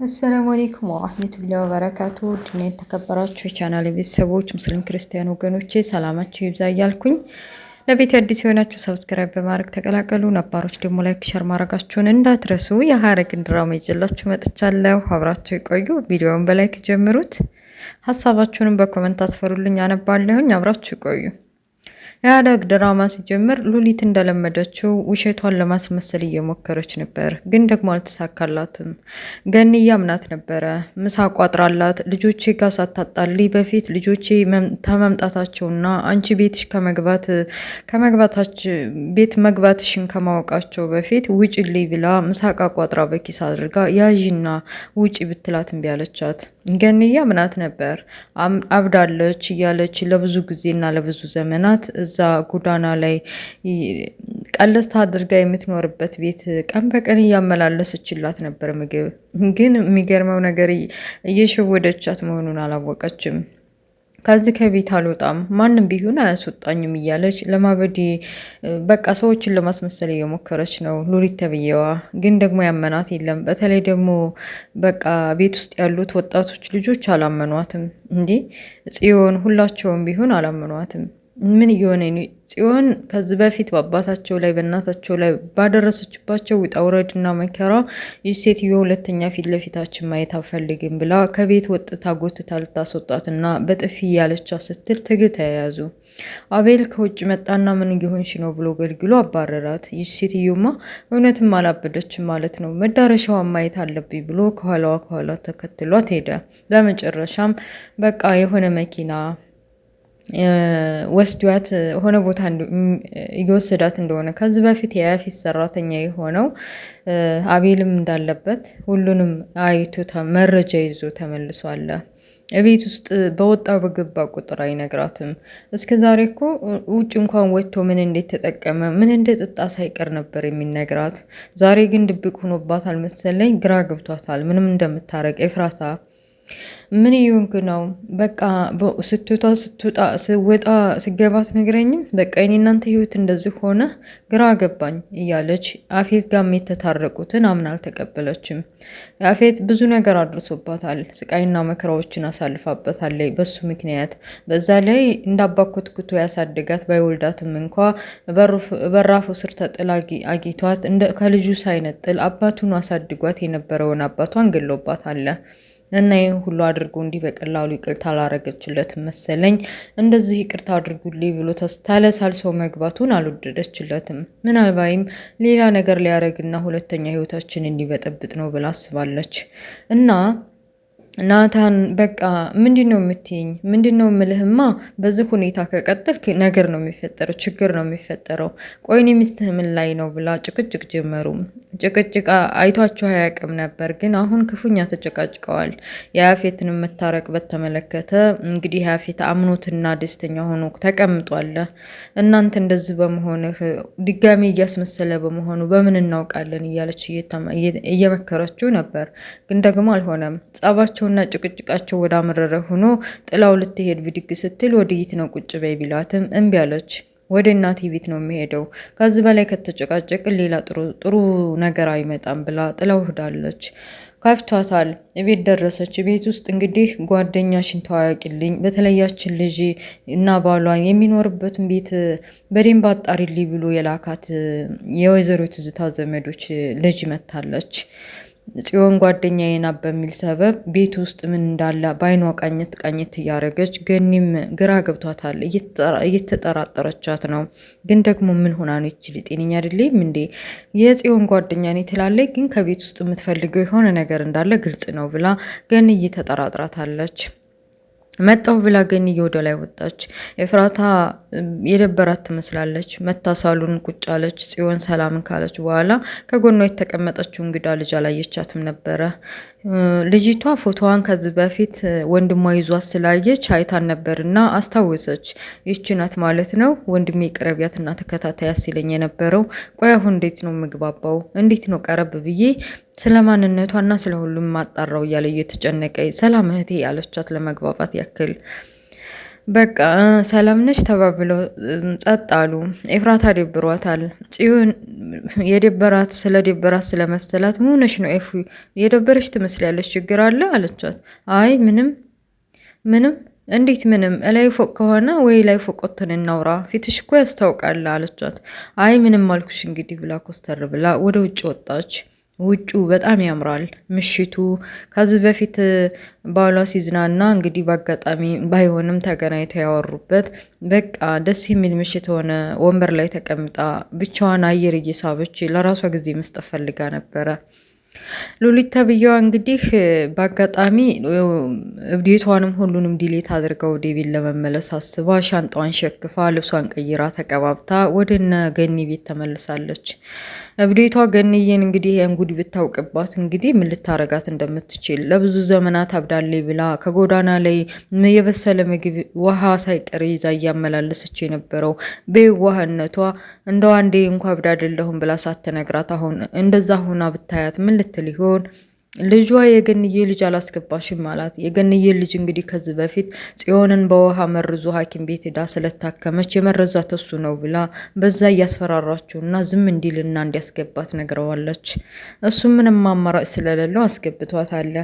አሰላሙ አለይኩም ወራህመቱላሂ ወበረካቱ ድና የተከበራችሁ የቻናል ቤተሰቦች ሙስሊም ክርስቲያን ወገኖቼ ሰላማችሁ ይብዛ እያልኩኝ ለቤት አዲስ የሆናችሁ ሰብስክራይብ በማድረግ ተቀላቀሉ። ነባሮች ደግሞ ላይክ ሸር ማድረጋችሁን እንዳትረሱ። የሐረግን ድራማ ይዤላችሁ መጥቻለሁ። አብራችሁ ይቆዩ። ቪዲዮውን በላይክ ጀምሩት። ሀሳባችሁንም በኮመንት አስፈሩልኝ፣ አነባለሁኝ። አብራችሁ ይቆዩ። የሐረግ ድራማ ሲጀምር ሉሊት እንደለመደችው ውሸቷን ለማስመሰል እየሞከረች ነበር፣ ግን ደግሞ አልተሳካላትም። ገኒ ያምናት ነበረ። ምሳ ቋጥራላት ልጆቼ ጋር ሳታጣልኝ በፊት ልጆቼ ከመምጣታቸውና አንቺ ቤትሽ ቤት መግባትሽን ከማወቃቸው በፊት ውጭልኝ ብላ ምሳቃ ቋጥራ በኪስ አድርጋ ያዥና ውጪ ብትላት እምቢ አለቻት። ገንያ ምናት ነበር። አብዳለች እያለች ለብዙ ጊዜና ለብዙ ዘመናት እዛ ጎዳና ላይ ቀለስታ አድርጋ የምትኖርበት ቤት ቀን በቀን እያመላለሰችላት ነበር ምግብ። ግን የሚገርመው ነገር እየሸወደቻት መሆኑን አላወቀችም። ከዚህ ከቤት አልወጣም፣ ማንም ቢሆን አያስወጣኝም እያለች ለማበድ በቃ ሰዎችን ለማስመሰል እየሞከረች ነው ሉሊት ተብዬዋ። ግን ደግሞ ያመናት የለም። በተለይ ደግሞ በቃ ቤት ውስጥ ያሉት ወጣቶች ልጆች አላመኗትም። እንዲህ ጽዮን ሁላቸውም ቢሆን አላመኗትም። ምን እየሆነ ጽዮን ከዚህ በፊት በአባታቸው ላይ በእናታቸው ላይ ባደረሰችባቸው ውጣ ውረድና መከራ ይህ ሴትዮ ሁለተኛ ፊት ለፊታችን ማየት አልፈልግም ብላ ከቤት ወጥታ ጎትታ ልታስወጣትና በጥፊ እያለቻት ስትል ትግል ተያያዙ። አቤል ከውጭ መጣና ምን እየሆንሽ ነው ብሎ ገልግሎ አባረራት። ይህ ሴትዮማ እውነትም አላበደችም ማለት ነው፣ መዳረሻዋን ማየት አለብኝ ብሎ ከኋላ ተከትሏት ሄደ። በመጨረሻም በቃ የሆነ መኪና ወስዷት ሆነ ቦታ እየወሰዳት እንደሆነ ከዚህ በፊት የያፌት ሰራተኛ የሆነው አቤልም እንዳለበት ሁሉንም አይቶ መረጃ ይዞ ተመልሷል። ቤት ውስጥ በወጣ በገባ ቁጥር አይነግራትም። እስከ ዛሬ እኮ ውጭ እንኳን ወጥቶ ምን እንዴት ተጠቀመ ምን እንደጠጣ ሳይቀር ነበር የሚነግራት። ዛሬ ግን ድብቅ ሆኖባታል መሰለኝ፣ ግራ ገብቷታል ምንም እንደምታረቅ ኤፍራታ ምን ይሁንክ ነው በቃ ስወጣ ስገባት ነግረኝም በቃ እኔ እናንተ ህይወት እንደዚህ ሆነ ግራ ገባኝ እያለች አፌት ጋር የተታረቁትን አምና አልተቀበለችም። አፌት ብዙ ነገር አድርሶባታል፣ ስቃይና መከራዎችን አሳልፋበታለች በሱ ምክንያት። በዛ ላይ እንዳባኮትኩቶ ያሳደጋት ባይወልዳትም እንኳ በራፉ ስር ተጥላ አጊቷት ከልጁ ሳይነጥል አባቱን አሳድጓት የነበረውን አባቷን ገሎባታል። እና ይህን ሁሉ አድርጎ እንዲህ በቀላሉ ይቅርታ አላረገችለትም መሰለኝ። እንደዚህ ይቅርታ አድርጉልኝ ብሎ ተለሳልሶ መግባቱን አልወደደችለትም። ምናልባይም ሌላ ነገር ሊያረግና ሁለተኛ ህይወታችንን እንዲበጠብጥ ነው ብላ አስባለች። እና ናታን በቃ ምንድነው የምትይኝ? ምንድነው ምልህማ? በዚህ ሁኔታ ከቀጠልክ ነገር ነው የሚፈጠረው፣ ችግር ነው የሚፈጠረው። ቆይኔ ሚስትህ ምን ላይ ነው ብላ ጭቅጭቅ ጀመሩ። ጭቅጭቅ አይቷቸው አያውቅም ነበር፣ ግን አሁን ክፉኛ ተጨቃጭቀዋል። የያፌትን መታረቅ በተመለከተ እንግዲህ ያፌት አምኖትና ደስተኛ ሆኖ ተቀምጧል። እናንተ እንደዚህ በመሆንህ ድጋሚ እያስመሰለ በመሆኑ በምን እናውቃለን እያለች እየመከረችው ነበር። ግን ደግሞ አልሆነም። ጸባቸው እና ጭቅጭቃቸው ወደ አመረረ ሆኖ ጥላው ልትሄድ ብድግ ስትል ወደየት ነው ቁጭ በይ ቢላትም እምቢ አለች። ወደ እናቴ ቤት ነው የሚሄደው፣ ከዚህ በላይ ከተጨቃጨቅን ሌላ ጥሩ ነገር አይመጣም ብላ ጥላው ሄዳለች። ከፍቷታል። ቤት ደረሰች። ቤት ውስጥ እንግዲህ ጓደኛሽን ተዋወቂልኝ፣ በተለያችን ልጅ እና ባሏን የሚኖርበትን ቤት በደንብ አጣሪልኝ ብሎ የላካት የወይዘሮ ትዝታ ዘመዶች ልጅ መታለች። ጽዮን ጓደኛዬ ናት በሚል ሰበብ ቤት ውስጥ ምን እንዳለ በአይኗ ቃኘት እያረገች፣ ገኒም ግራ ገብቷታል፣ እየተጠራጠረቻት ነው። ግን ደግሞ ምን ሆና ነው ይችል ጤነኛ አይደለም እንዴ? የጽዮን ጓደኛ ነኝ ትላለች፣ ግን ከቤት ውስጥ የምትፈልገው የሆነ ነገር እንዳለ ግልጽ ነው ብላ ገኒ እየተጠራጥራታለች። መጣው ብላ ገኒ ወደ ላይ ወጣች። ኤፍራታ የደበራት ትመስላለች። መታሳሉን ቁጭ አለች። ጽዮን ሰላምን ካለች በኋላ ከጎኗ የተቀመጠችው እንግዳ ልጅ አላየቻትም ነበረ። ልጅቷ ፎቶዋን ከዚህ በፊት ወንድሟ ይዟት ስላየች አይታን ነበርና አስታወሰች። ይህች ናት ማለት ነው ወንድሜ ቅረቢያትና ተከታታይ ሲለኝ የነበረው። ቆይ አሁን እንዴት ነው ምግባባው? እንዴት ነው ቀረብ ብዬ ስለማንነቷና ስለሁሉም ማጣራው እያለ እየተጨነቀ ሰላም እህቴ ያለቻት ለመግባባት ያክል በቃ ሰላም ነሽ ተባብለው ጸጥ አሉ። ኤፍራታ ደብሯታል። ጽዮን ስለደበራት ስለመሰላት ምን ሆነሽ ነው ኤፉ? የደበረሽ ትመስላለች፣ ችግር አለ አለቻት። አይ ምንም ምንም። እንዴት ምንም? እላይ ፎቅ ከሆነ ወይ ላይ ፎቅ ወጥተን እናውራ፣ ፊትሽ እኮ ያስታውቃል አለቻት። አይ ምንም አልኩሽ እንግዲህ ብላ ኮስተር ብላ ወደ ውጭ ወጣች። ውጩ በጣም ያምራል ምሽቱ። ከዚህ በፊት ባሏ ሲዝናና እንግዲህ በአጋጣሚ ባይሆንም ተገናኝተው ያወሩበት በቃ ደስ የሚል ምሽት ሆነ። ወንበር ላይ ተቀምጣ ብቻዋን አየር እየሳበች ለራሷ ጊዜ መስጠት ፈልጋ ነበረ። ሉሊት ተብዬዋ እንግዲህ በአጋጣሚ እብዴቷንም ሁሉንም ዲሌት አድርጋ ወደ ቤት ለመመለስ አስባ ሻንጣዋን ሸክፋ ልብሷን ቀይራ ተቀባብታ ወደነ ገኒ ቤት ተመልሳለች። እብዴቷ ገኒዬን እንግዲህ እንጉድ ብታውቅባት እንግዲህ ምን ልታረጋት እንደምትችል ለብዙ ዘመናት አብዳሌ ብላ ከጎዳና ላይ የበሰለ ምግብ ውሃ ሳይቀር ይዛ እያመላለሰች የነበረው በዋህነቷ እንደው አንዴ እንኳ አብዳ አይደለሁም ብላ ሳትነግራት አሁን እንደዛ ሆና ብታያት ምን ልትል ይሆን? ልጇ የገንዬ ልጅ አላስገባሽም አላት። የገንዬ ልጅ እንግዲህ ከዚህ በፊት ጽዮንን በውሃ መርዞ ሐኪም ቤት ሄዳ ስለታከመች የመረዛት እሱ ነው ብላ በዛ እያስፈራራችውና ዝም እንዲልና እንዲያስገባት ነግረዋለች። እሱ ምንም አማራጭ ስለሌለው አስገብቷት አለ።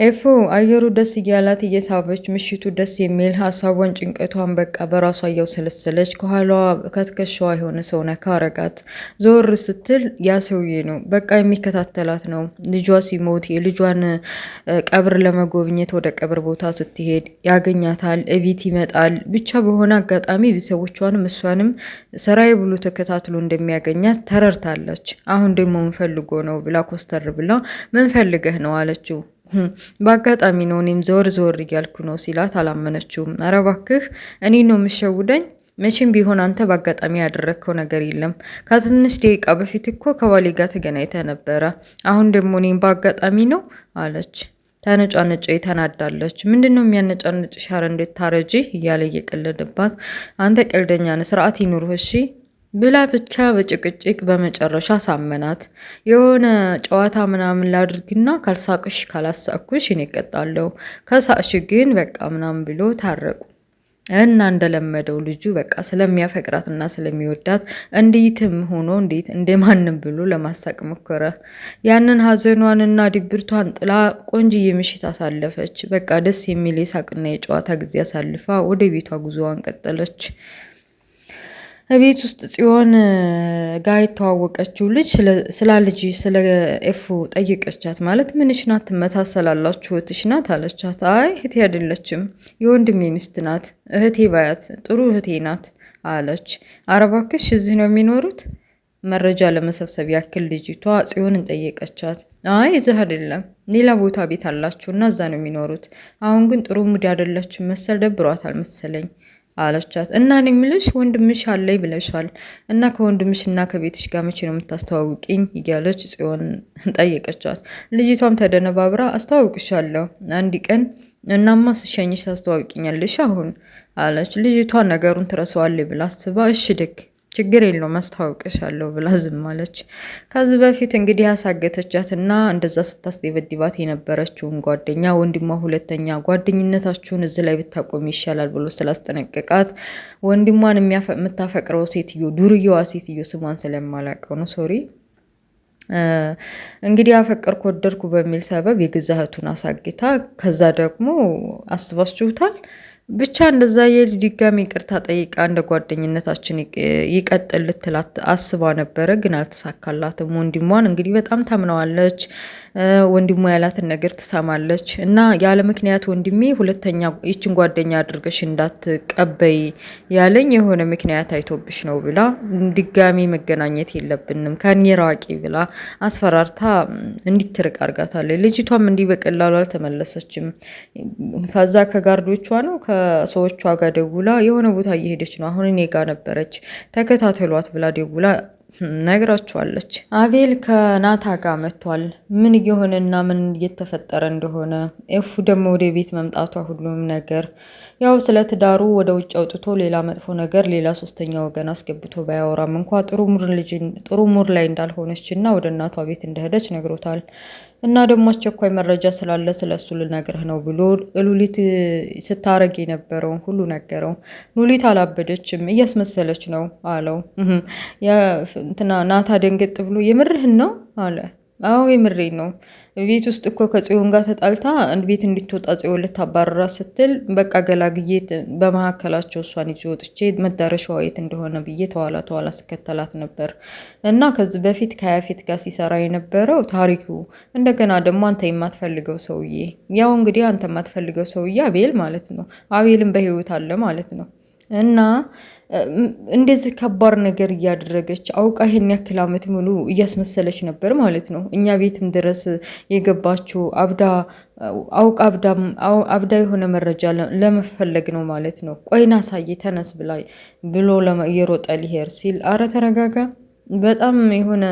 ኤፉ አየሩ ደስ እያላት እየሳበች ምሽቱ ደስ የሚል ሀሳቧን ጭንቀቷን በቃ በራሷ እያውሰለሰለች ከኋላዋ ከትከሻዋ የሆነ ሰው ነካ አረጋት። ዞር ስትል ያ ሰውዬ ነው በቃ የሚከታተላት ነው። ልጇ ሲሞት የልጇን ቀብር ለመጎብኘት ወደ ቀብር ቦታ ስትሄድ ያገኛታል። እቤት ይመጣል። ብቻ በሆነ አጋጣሚ ቤተሰቦቿንም እሷንም ስራዬ ብሎ ተከታትሎ እንደሚያገኛት ተረድታለች። አሁን ደግሞ ምን ፈልጎ ነው ብላ ኮስተር ብላ ምን ፈልገህ ነው አለችው። በአጋጣሚ ነው እኔም ዘወር እያልኩ ነው ሲላት አላመነችውም። ኧረ እባክህ እኔ ነው የምሸውደኝ? መቼም ቢሆን አንተ በአጋጣሚ ያደረግከው ነገር የለም። ከትንሽ ደቂቃ በፊት እኮ ከባሌ ጋር ተገናኝተ ነበረ። አሁን ደግሞ እኔም በአጋጣሚ ነው አለች። ተነጫነጨ ተናዳለች። ምንድን ነው የሚያነጫነጭ? ሻረ እንዴት ታረጂ እያለ እየቀለደባት አንተ ቀልደኛ ነህ፣ ስርዓት ይኑርህ እሺ ብላ ብቻ በጭቅጭቅ በመጨረሻ ሳመናት። የሆነ ጨዋታ ምናምን ላድርግና ካልሳቅሽ ካላሳቅኩሽ እኔ እቀጣለሁ፣ ከሳቅሽ ግን በቃ ምናምን ብሎ ታረቁ። እና እንደለመደው ልጁ በቃ ስለሚያፈቅራትና ስለሚወዳት እንዴትም ሆኖ እንዴት እንደማንም ብሎ ለማሳቅ ሞከረ። ያንን ሀዘኗንና ድብርቷን ጥላ ቆንጅዬ ምሽት አሳለፈች። በቃ ደስ የሚል የሳቅና የጨዋታ ጊዜ አሳልፋ ወደ ቤቷ ጉዞዋን ቀጠለች። ቤት ውስጥ ጽዮን ጋር የተዋወቀችው ልጅ ስለ ኤፉ ጠየቀቻት። ማለት ምንሽ ናት? ትመሳሰላላችሁ? እህትሽ ናት አለቻት። አይ እህቴ አይደለችም፣ የወንድሜ ሚስት ናት። እህቴ ባያት ጥሩ እህቴ ናት አለች። ኧረ እባክሽ እዚህ ነው የሚኖሩት? መረጃ ለመሰብሰብ ያክል ልጅቷ ጽዮንን ጠየቀቻት። አይ እዚህ አይደለም፣ ሌላ ቦታ ቤት አላችሁ እና እዛ ነው የሚኖሩት። አሁን ግን ጥሩ ሙድ አይደለችም መሰል፣ ደብሯታል መሰለኝ አለቻት። እና እኔ የምልሽ ወንድምሽ አለኝ ብለሻል እና ከወንድምሽ እና ከቤትሽ ጋር መቼ ነው የምታስተዋውቂኝ? እያለች ጽዮን ጠየቀቻት። ልጅቷም ተደነባብራ አስተዋውቅሻለሁ አንድ ቀን እናማ ስሸኝሽ ታስተዋውቂኛለሽ አሁን አለች። ልጅቷ ነገሩን ትረሳዋለች ብላ አስባ እሺ ደግ ችግር የለውም አስተዋውቅሻለሁ ብላ ዝም አለች። ከዚህ በፊት እንግዲህ ያሳገተቻትና እንደዛ ስታስደበድባት የነበረችውን ጓደኛ ወንድሟ ሁለተኛ ጓደኝነታችሁን እዚህ ላይ ብታቆሚ ይሻላል ብሎ ስላስጠነቀቃት ወንድሟን የምታፈቅረው ሴትዮ ዱርዬዋ ሴትዮ ስሟን ስለማላውቀው ነው ሶሪ እንግዲህ አፈቀርኩ ወደድኩ በሚል ሰበብ የገዛ እህቱን አሳግታ ከዛ ደግሞ አስባችሁታል ብቻ እንደዛ የልጅ ድጋሚ ይቅርታ ጠይቃ እንደ ጓደኝነታችን ይቀጥል ልትላት አስባ ነበረ፣ ግን አልተሳካላትም። ወንድሟን እንግዲህ በጣም ታምነዋለች። ወንድሟ ያላትን ነገር ትሰማለች እና ያለ ምክንያት ወንድሜ ሁለተኛ ይችን ጓደኛ አድርገሽ እንዳትቀበይ ያለኝ የሆነ ምክንያት አይቶብሽ ነው ብላ ድጋሚ መገናኘት የለብንም ከኔ ራቂ ብላ አስፈራርታ እንዲትርቅ አርጋታለች። ልጅቷም እንዲህ በቀላሉ አልተመለሰችም። ከዛ ከጋርዶቿ ነው ከሰዎቿ ጋር ደውላ የሆነ ቦታ እየሄደች ነው፣ አሁን እኔ ጋር ነበረች ተከታተሏት ብላ ደውላ ነግራቸዋለች። አቤል ከናታ ጋር መጥቷል። ምን እየሆነና ምን እየተፈጠረ እንደሆነ ኤፉ ደግሞ ወደ ቤት መምጣቷ ሁሉም ነገር ያው ስለ ትዳሩ ወደ ውጭ አውጥቶ ሌላ መጥፎ ነገር ሌላ ሶስተኛ ወገን አስገብቶ ባያወራም እንኳ ጥሩ ሙር ላይ እንዳልሆነች እና ወደ እናቷ ቤት እንደሄደች ነግሮታል። እና ደግሞ አስቸኳይ መረጃ ስላለ ስለሱ ልነግርህ ነው ብሎ ሉሊት ስታረግ የነበረውን ሁሉ ነገረው። ሉሊት አላበደችም፣ እያስመሰለች ነው አለው። እንትና ናታ ደንገጥ ብሎ የምርህን ነው አለ። አዎ የምሬን ነው። ቤት ውስጥ እኮ ከጽዮን ጋር ተጣልታ ቤት እንድትወጣ ጽዮን ልታባረራ ስትል በቃ ገላግዬ በመካከላቸው እሷን ይዤ ወጥቼ መዳረሻዋ የት እንደሆነ ብዬ ተኋላ ስከተላት ነበር እና ከዚህ በፊት ከያፌት ጋር ሲሰራ የነበረው ታሪኩ እንደገና ደግሞ አንተ የማትፈልገው ሰውዬ ያው እንግዲህ አንተ የማትፈልገው ሰውዬ አቤል ማለት ነው። አቤልም በህይወት አለ ማለት ነው። እና እንደዚህ ከባድ ነገር እያደረገች አውቃ ይሄን ያክል ዓመት ሙሉ እያስመሰለች ነበር ማለት ነው። እኛ ቤትም ድረስ የገባችው አብዳ የሆነ መረጃ ለመፈለግ ነው ማለት ነው። ቆይና ሳይ ተነስ ብሎ እየሮጠ ሊሄድ ሲል አረ ተረጋጋ፣ በጣም የሆነ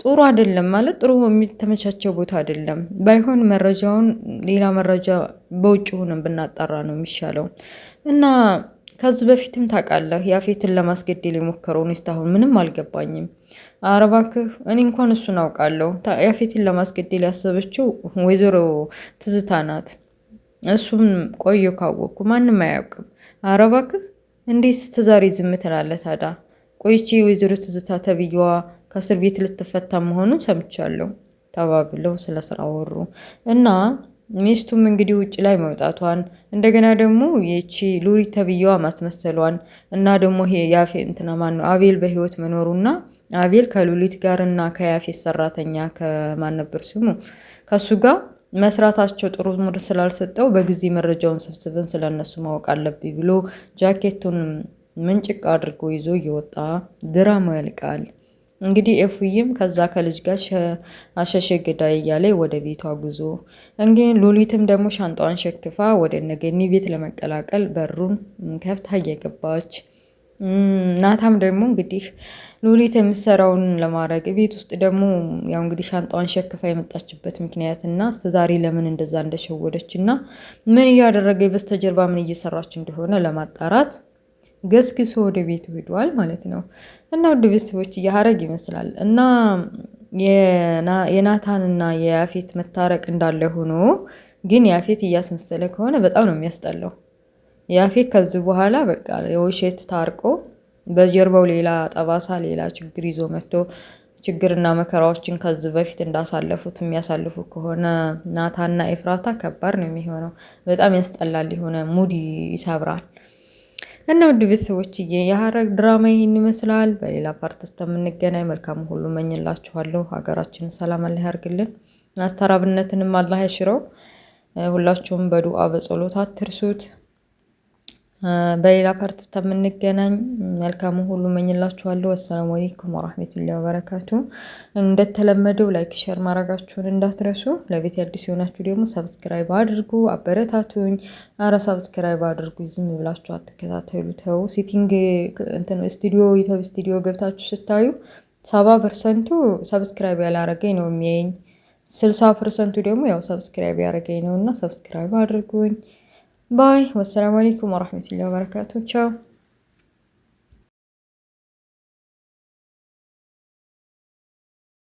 ጥሩ አይደለም ማለት ጥሩ የሚተመቻቸው ቦታ አይደለም። ባይሆን መረጃውን ሌላ መረጃ በውጭ ሆነን ብናጣራ ነው የሚሻለው እና ከዚህ በፊትም ታውቃለህ ያፌትን ለማስገደል የሞከረውን እስካሁን ምንም አልገባኝም። ኧረ እባክህ እኔ እንኳን እሱን አውቃለሁ። ያፌትን ለማስገደል ያሰበችው ወይዘሮ ትዝታ ናት። እሱም ቆየ ካወቅኩ ማንም አያውቅም። ኧረ እባክህ እንዴት እስከ ዛሬ ዝም ትላለህ ታዲያ? ቆይቼ ወይዘሮ ትዝታ ተብዬዋ ከእስር ቤት ልትፈታ መሆኑን ሰምቻለሁ ተባብለው ስለ ስራ ወሩ እና ሚስቱም እንግዲህ ውጭ ላይ መውጣቷን እንደገና ደግሞ ይቺ ሉሊት ተብዬዋ ማስመሰሏን እና ደግሞ ይሄ ያፌት እንትና ማን ነው አቤል በህይወት መኖሩና አቤል ከሉሊት ጋር እና ከያፌት ሰራተኛ ከማን ነበር ስሙ ከሱ ጋር መስራታቸው ጥሩ ሙድ ስላልሰጠው በጊዜ መረጃውን ሰብስበን ስለነሱ ማወቅ አለብኝ ብሎ ጃኬቱን ምንጭቅ አድርጎ ይዞ እየወጣ ድራማው ያልቃል። እንግዲህ ኤፉዬም ከዛ ከልጅ ጋር አሸሸ ገዳይ እያለ ወደ ቤቷ ጉዞ እንግዲህ ሉሊትም ደግሞ ሻንጣዋን ሸክፋ ወደ ነገኒ ቤት ለመቀላቀል በሩን ከፍታ እየገባች ናታም ደግሞ እንግዲህ ሉሊት የምትሰራውን ለማድረግ ቤት ውስጥ ደግሞ ያው እንግዲህ ሻንጣዋን ሸክፋ የመጣችበት ምክንያት እና እስከዛሬ ለምን እንደዛ እንደሸወደች እና ምን እያደረገ በስተጀርባ ምን እየሰራች እንደሆነ ለማጣራት ገስግሶ ወደ ቤቱ ሄዷል ማለት ነው። እና ወደ ቤተሰቦች እያሀረግ ይመስላል እና የናታንና የያፌት መታረቅ እንዳለ ሆኖ ግን ያፌት እያስመሰለ ከሆነ በጣም ነው የሚያስጠላው። ያፌት ከዚህ በኋላ በቃ የውሸት ታርቆ በጀርባው ሌላ ጠባሳ ሌላ ችግር ይዞ መጥቶ ችግርና መከራዎችን ከዚህ በፊት እንዳሳለፉት የሚያሳልፉ ከሆነ ናታንና ኤፍራታ ከባድ ነው የሚሆነው። በጣም ያስጠላል፣ የሆነ ሙድ ይሰብራል። እና ውድ ቤተሰቦችዬ የሀረግ ድራማ ይህን ይመስላል። በሌላ ፓርት እስከምንገናኝ መልካም ሁሉ መኝላችኋለሁ። ሀገራችንን ሰላም አላህ ያርግልን፣ አስተራብነትንም አላህ ያሽረው። ሁላችሁም በዱዓ በጸሎት አትርሱት። በሌላ ፓርት እስከምንገናኝ መልካም ሁሉ መኝላችኋለሁ። አሰላሙ አለይኩም ወራህመቱላሂ ወበረካቱ። እንደተለመደው ላይክ ሼር ማድረጋችሁን እንዳትረሱ። ለቤት አዲስ የሆናችሁ ደግሞ ሰብስክራይብ አድርጉ፣ አበረታቱኝ። አረ ሰብስክራይብ አድርጉ፣ ዝም ብላችሁ አትከታተሉ። ተው ሴቲንግ ዩቲዩብ ስቱዲዮ ገብታችሁ ስታዩ 70% ሰብስክራይብ ያላረገኝ ነው የሚያየኝ፣ 60% ደግሞ ያው ሰብስክራይብ ያረገኝ ነውና ሰብስክራይብ አድርጉኝ። ባይ ወሰላሙ አለይኩም ወራህመቱላሂ ወበረካቱ። ቻው